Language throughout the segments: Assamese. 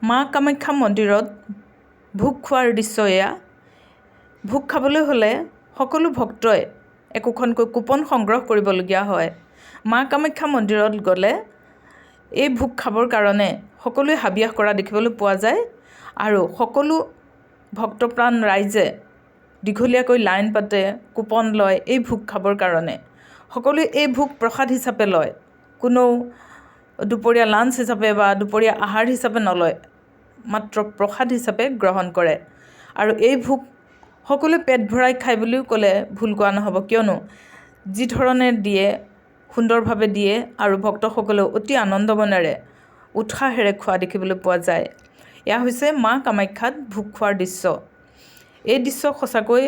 মা কামাখ্যা মন্দিৰত ভোগ খোৱাৰ দৃশ্য এয়া। ভোগ খাবলৈ হ'লে সকলো ভক্তই একোখনকৈ কুপন সংগ্ৰহ কৰিবলগীয়া হয়। মা কামাখ্যা মন্দিৰত গ'লে এই ভোগ খাবৰ কাৰণে সকলোৱে হাবিয়াস কৰা দেখিবলৈ পোৱা যায় আৰু সকলো ভক্তপ্ৰাণ ৰাইজে দীঘলীয়াকৈ লাইন পাতে, কুপন লয় এই ভোগ খাবৰ কাৰণে। সকলোৱে এই ভোগ প্ৰসাদ হিচাপে লয়, কোনো দুপৰীয়া লাঞ্চ হিচাপে বা দুপৰীয়া আহাৰ হিচাপে নলয়, মাত্ৰ প্ৰসাদ হিচাপে গ্ৰহণ কৰে। আৰু এই ভোগ সকলোৱে পেট ভৰাই খাই বুলিও ক'লে ভুল কোৱা নহ'ব, কিয়নো যি ধৰণে দিয়ে সুন্দৰভাৱে দিয়ে আৰু ভক্তসকলেও অতি আনন্দ মনেৰে উৎসাহেৰে খোৱা দেখিবলৈ পোৱা যায়। এয়া হৈছে মা কামাখ্যাত ভোগ খোৱাৰ দৃশ্য। এই দৃশ্য সঁচাকৈ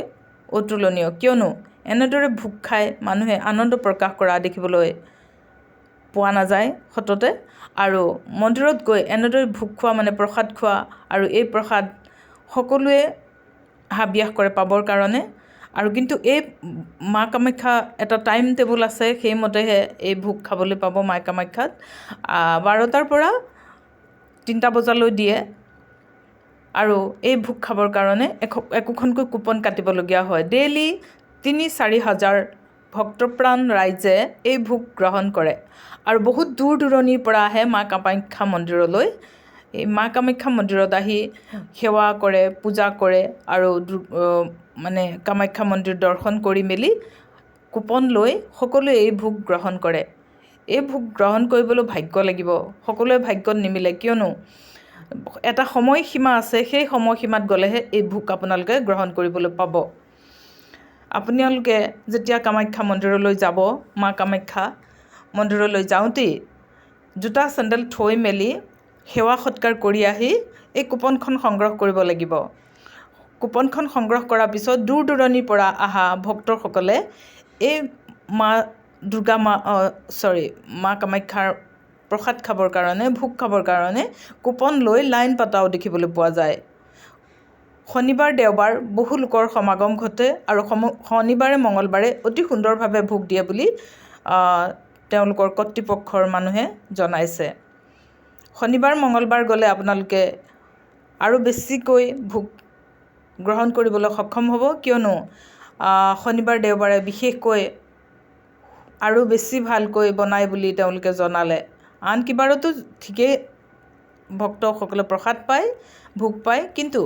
অতুলনীয়, কিয়নো এনেদৰে ভোগ খাই মানুহে আনন্দ প্ৰকাশ কৰা দেখিবলৈ পোৱা নাযায় সততে। আৰু মন্দিৰত গৈ এনেদৰে ভোগ খোৱা মানে প্ৰসাদ খোৱা, আৰু এই প্ৰসাদ সকলোৱে হাবিয়াস কৰে পাবৰ কাৰণে। আৰু কিন্তু এই মা কামাখ্যা এটা টাইম টেবুল আছে, সেইমতেহে এই ভোগ খাবলৈ পাব মা কামাখ্যাত। 12টাৰ পৰা 3টা বজালৈ দিয়ে আৰু এই ভোগ খাবৰ কাৰণে একোখনকৈ কুপন কাটিবলগীয়া হয়। ডেইলি 3-4 হাজাৰ ভক্তপ্ৰাণ ৰাইজে এই ভোগ গ্ৰহণ কৰে আৰু বহুত দূৰ দূৰণিৰ পৰা আহে মা কামাখ্যা মন্দিৰলৈ। এই মা কামাখ্যা মন্দিৰত আহি সেৱা কৰে, পূজা কৰে আৰু মানে কামাখ্যা মন্দিৰ দৰ্শন কৰি মেলি কুপন লৈ সকলোৱে এই ভোগ গ্ৰহণ কৰে। এই ভোগ গ্ৰহণ কৰিবলৈ ভাগ্য লাগিব, সকলোৱে ভাগ্যত নিমিলে, কিয়নো এটা সময়সীমা আছে, সেই সময়সীমাত গ'লেহে এই ভোগ আপোনালোকে গ্ৰহণ কৰিবলৈ পাব। আপোনালোকে যেতিয়া কামাখ্যা মন্দিৰলৈ যাব, মা কামাখ্যা মন্দিৰলৈ যাওঁতেই জোতা চেণ্ডেল থৈ মেলি সেৱা সৎকাৰ কৰি আহি এই কুপনখন সংগ্ৰহ কৰিব লাগিব। কুপনখন সংগ্ৰহ কৰাৰ পিছত দূৰ দূৰণিৰ পৰা অহা ভক্তসকলে এই মা কামাখ্যাৰ প্ৰসাদ খাবৰ কাৰণে, ভোগ খাবৰ কাৰণে কুপন লৈ লাইন পতাও দেখিবলৈ পোৱা যায়। শনিবাৰ দেওবাৰ বহু লোকৰ সমাগম ঘটে আৰু শনিবাৰে মঙলবাৰে অতি সুন্দৰভাৱে ভোগ দিয়ে বুলি তেওঁলোকৰ কৰ্তৃপক্ষৰ মানুহে জনাইছে। শনিবাৰ মঙলবাৰ গ'লে আপোনালোকে আৰু বেছিকৈ ভোগ গ্ৰহণ কৰিবলৈ সক্ষম হ'ব, কিয়নো শনিবাৰ দেওবাৰে বিশেষকৈ আৰু বেছি ভালকৈ বনায় বুলি তেওঁলোকে জনালে। আন কিবাৰতো ঠিকেই ভক্তসকলে প্ৰসাদ পায়, ভোগ পায়, কিন্তু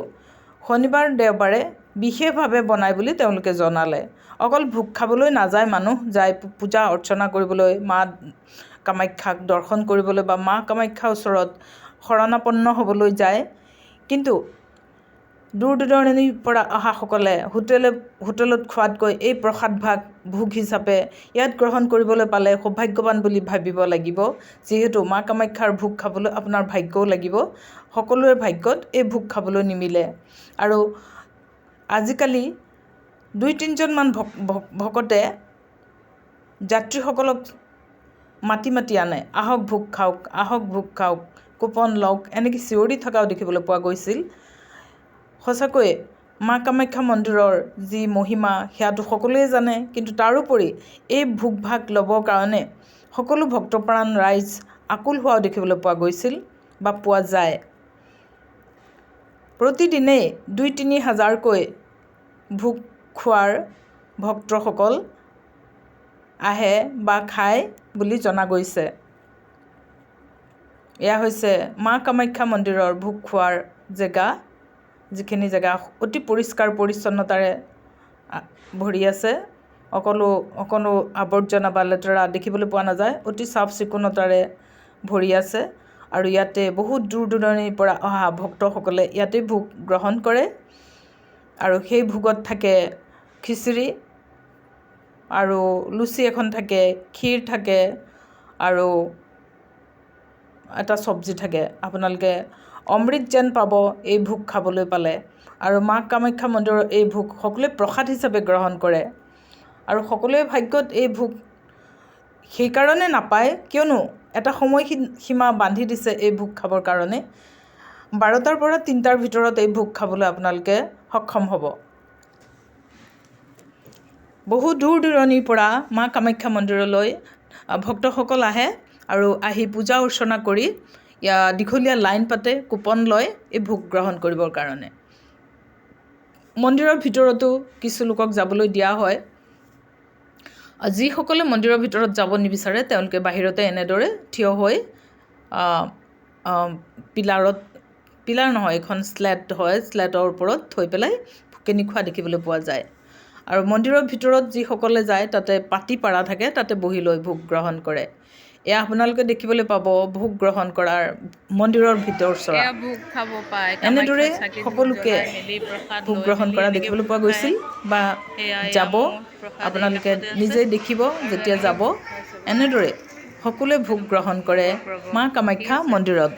শনিবাৰ দেওবাৰে বিশেষভাৱে বনায় বুলি তেওঁলোকে জনালে। অকল ভোগ খাবলৈ নাযায় মানুহ, যায় পূজা অৰ্চনা কৰিবলৈ, মা কামাখ্যাক দৰ্শন কৰিবলৈ বা মা কামাখ্যাৰ ওচৰত শৰণাপন্ন হ'বলৈ যায়। কিন্তু দূৰ দূৰণিৰ পৰা অহাসকলে হোটেলত খোৱাতকৈ এই প্ৰসাদ ভাগ ভোগ হিচাপে ইয়াত গ্ৰহণ কৰিবলৈ পালে সৌভাগ্যৱান বুলি ভাবিব লাগিব, যিহেতু মা কামাখ্যাৰ ভোগ খাবলৈ আপোনাৰ ভাগ্যও লাগিব। সকলোৰে ভাগ্যত এই ভোগ খাবলৈ নিমিলে। আৰু আজিকালি 2-3জনমান ভকতে যাত্ৰীসকলক মাতি মাতি আনে, আহক ভোগ খাওক, আহক ভোগ খাওক, কুপন লওক, এনেকৈ চিঞৰি থকাও দেখিবলৈ পোৱা গৈছিল। সঁচাকৈ মা কামাখ্যা মন্দিৰৰ যি মহিমা সেয়াটো সকলোৱে জানে, কিন্তু তাৰোপৰি এই ভোগ ভাগ ল'বৰ কাৰণে সকলো ভক্তপ্ৰাণ ৰাইজ আকুল হোৱাও দেখিবলৈ পোৱা গৈছিল বা পোৱা যায়। প্ৰতিদিনেই 2-3 হাজাৰকৈ ভোগ খোৱাৰ ভক্তসকল আহে বা খায় বুলি জনা গৈছে। এয়া হৈছে মা কামাখ্যা মন্দিৰৰ ভোগ খোৱাৰ জেগা, যিখিনি জেগা অতি পৰিষ্কাৰ পৰিচ্ছন্নতাৰে ভৰি আছে। অকণো আৱৰ্জনা বা লেতেৰা দেখিবলৈ পোৱা নাযায়, অতি চাফ চিকুণতাৰে ভৰি আছে। আৰু ইয়াতে বহুত দূৰ দূৰণিৰ পৰা অহা ভক্তসকলে ইয়াতে ভোগ গ্ৰহণ কৰে। আৰু সেই ভোগত থাকে খিচিৰি আৰু লুচি এখন থাকে, ক্ষীৰ থাকে আৰু এটা চব্জি থাকে। আপোনালোকে অমৃত যেন পাব এই ভোগ খাবলৈ পালে। আৰু মা কামাখ্যা মন্দিৰৰ এই ভোগ সকলোৱে প্ৰসাদ হিচাপে গ্ৰহণ কৰে আৰু সকলোৱে ভাগ্যত এই ভোগ সেইকাৰণে নাপায়, কিয়নো এটা সময়সীমা বান্ধি দিছে এই ভোগ খাবৰ কাৰণে। 12টাৰ পৰা 3টাৰ ভিতৰত এই ভোগ খাবলৈ আপোনালোকে সক্ষম হ'ব। বহু দূৰ দূৰণিৰ পৰা মা কামাখ্যা মন্দিৰলৈ ভক্তসকল আহে আৰু আহি পূজা অৰ্চনা কৰি দীঘলীয়া লাইন পাতে, কুপন লয় এই ভোগ গ্ৰহণ কৰিবৰ কাৰণে। মন্দিৰৰ ভিতৰতো কিছু লোকক যাবলৈ দিয়া হয়। যিসকলে মন্দিৰৰ ভিতৰত যাব নিবিচাৰে তেওঁলোকে বাহিৰতে এনেদৰে থিয় হৈ পিলাৰ নহয়, এখন স্লেট হয়, স্লেটৰ ওপৰত থৈ পেলাই ভোগেনি খোৱা দেখিবলৈ পোৱা যায়। আৰু মন্দিৰৰ ভিতৰত যিসকলে যায় তাতে পাতি পাৰা থাকে, তাতে বহি লৈ ভোগ গ্ৰহণ কৰে। এয়া আপোনালোকে দেখিবলৈ পাব ভোগ গ্ৰহণ কৰাৰ মন্দিৰৰ ভিতৰচৰা। এনেদৰে সকলোকে ভোগ গ্ৰহণ কৰা দেখিবলৈ পোৱা গৈছিল বা যাব। আপোনালোকে নিজেই দেখিব যেতিয়া যাব। এনেদৰে সকলোৱে ভোগ গ্ৰহণ কৰে মা কামাখ্যা মন্দিৰত।